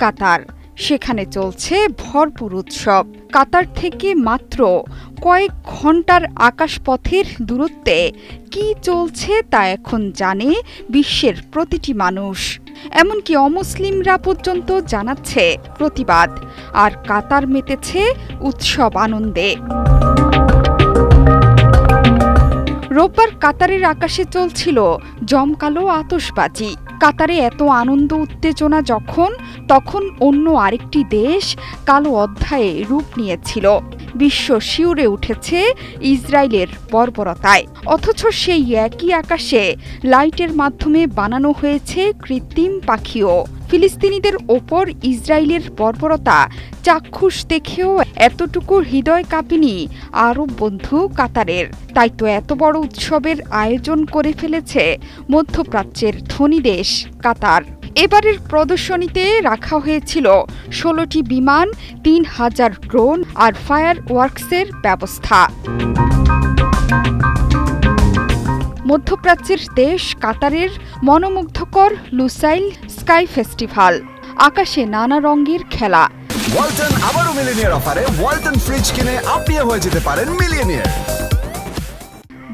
কাতার, সেখানে চলছে ভরপুর উৎসব। কাতার থেকে মাত্র কয়েক ঘন্টার আকাশপথের দূরত্বে কি চলছে তা এখন জানে বিশ্বের প্রতিটি মানুষ। এমনকি অমুসলিমরা পর্যন্ত জানাচ্ছে প্রতিবাদ, আর কাতার মেতেছে উৎসব আনন্দে। রোববার কাতারের আকাশে চলছিল জমকালো আতশবাজি। কাতারে এত আনন্দ উত্তেজনা তখন অন্য আরেকটি দেশ কালো অধ্যায়ে রূপ নিয়েছিল। বিশ্ব শিউরে উঠেছে ইসরায়েলের বর্বরতায়, অথচ সেই একই আকাশে লাইটের মাধ্যমে বানানো হয়েছে কৃত্রিম পাখিও। ফিলিস্তিনিদের ওপর ইসরায়েলের বর্বরতা চাক্ষুষ দেখেও এতটুকু হৃদয় কাঁপেনি আরব বন্ধু কাতারের। তাই তো এত বড় উৎসবের আয়োজন করে ফেলেছে মধ্যপ্রাচ্যের ধনী দেশ কাতার। এবারের প্রদর্শনীতে রাখা হয়েছিল 16টি বিমান, 3000 ড্রোন আর ফায়ার ওয়ার্কসের ব্যবস্থা। মধ্যপ্রাচ্যের দেশ কাতারের মনোমুগ্ধকর লুসাইল স্কাই ফেস্টিভ্যাল, আকাশে নানা রঙের খেলা। ওয়ালটন আবারও মিলিনিয়ার অফারে ওয়ালটন ফ্রিজ কিনে আপনিও হয়ে যেতে পারেন মিলিয়নিয়ার।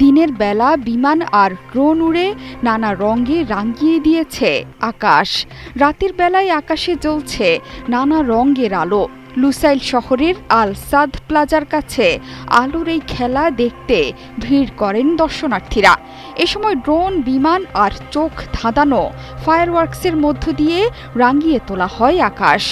দিনের বেলা বিমান আর ড্রোন উড়ে নানা রঙে রাঙিয়ে দিয়েছে আকাশ। রাতের বেলায় আকাশে জ্বলছে নানা রঙের আলো। লুসাইল শহরের আল সাদ প্লাজার কাছে আলোর এই খেলা দেখতে ভিড় করেন দর্শনার্থীরা। এ সময় ড্রোন, বিমান আর চোখ ধাঁধানো ফায়ারওয়ার্কসের মধ্য দিয়ে রাঙিয়ে তোলা হয় আকাশ।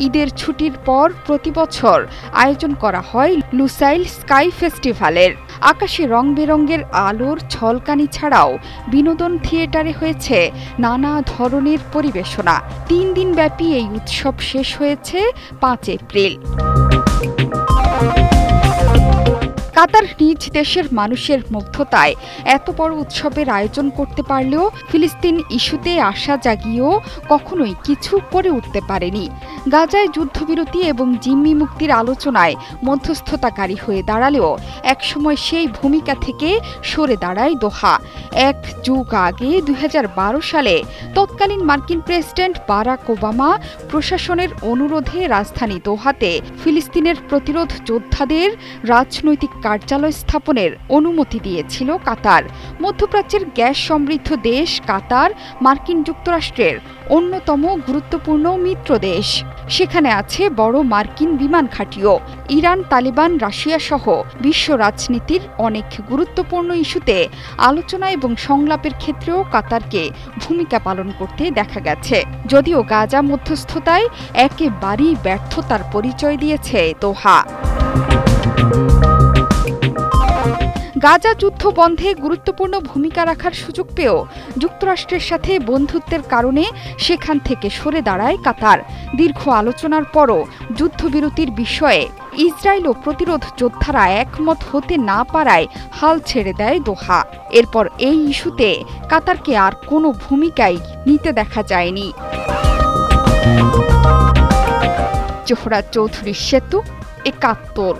ঈদের ছুটির পর প্রতিবছর আয়োজন করা হয় লুসাইল স্কাই ফেস্টিভ্যালের। আকাশে রং বেরঙের আলোর ঝলকানি ছাড়াও বিনোদন থিয়েটারে হয়েছে নানা ধরনের পরিবেশনা। 3 দিন ব্যাপী এই উৎসব শেষ হয়েছে 5 এপ্রিল। কাতার নিজ দেশের মানুষের মুগ্ধতায় এত বড় উৎসবের আয়োজন করতে পারলেও ফিলিস্তিন ইস্যুতে আশা জাগিয়েও কখনোই কিছু করে উঠতে পারেনি। গাজায় যুদ্ধবিরতি এবং জিম্মি মুক্তির আলোচনায় মধ্যস্থতাকারী হয়ে দাঁড়ালেও একসময় সেই ভূমিকা থেকে সরে দাঁড়ায় দোহা। 1 যুগ আগে 2012 সালে তৎকালীন মার্কিন প্রেসিডেন্ট বারাক ওবামা প্রশাসনের অনুরোধে রাজধানী দোহাতে ফিলিস্তিনের প্রতিরোধ যোদ্ধাদের রাজনৈতিক কার্যালয় স্থাপনের অনুমতি দিয়েছিল কাতার। মধ্যপ্রাচ্যের গ্যাস সমৃদ্ধ দেশ কাতার মার্কিন যুক্তরাষ্ট্রের অন্যতম গুরুত্বপূর্ণ মিত্র দেশ। সেখানে আছে বড় মার্কিন বিমান ঘাঁটিও। ইরান, তালিবান, রাশিয়া সহ বিশ্ব রাজনীতির অনেক গুরুত্বপূর্ণ ইস্যুতে আলোচনা এবং সংলাপের ক্ষেত্রেও কাতারকে ভূমিকা পালন করতে দেখা গেছে। যদিও গাজা মধ্যস্থতায় একেবারেই ব্যর্থতার পরিচয় দিয়েছে দোহা। গাজা যুদ্ধ বন্ধে গুরুত্বপূর্ণ ভূমিকা রাখার সুযোগ পেয়েও যুক্তরাষ্ট্রের সাথে বন্ধুত্বের কারণে সেখান থেকে সরে দাঁড়ায় কাতার। দীর্ঘ আলোচনার পরও যুদ্ধবিরতির বিষয়ে ইসরায়েল ও প্রতিরোধ যোদ্ধারা একমত হতে না পারায় হাল ছেড়ে দেয় দোহা। এরপর এই ইস্যুতে কাতারকে আর কোনো ভূমিকাই নিতে দেখা যায়নি। জোহরা চৌধুরী সেতু, ৭১।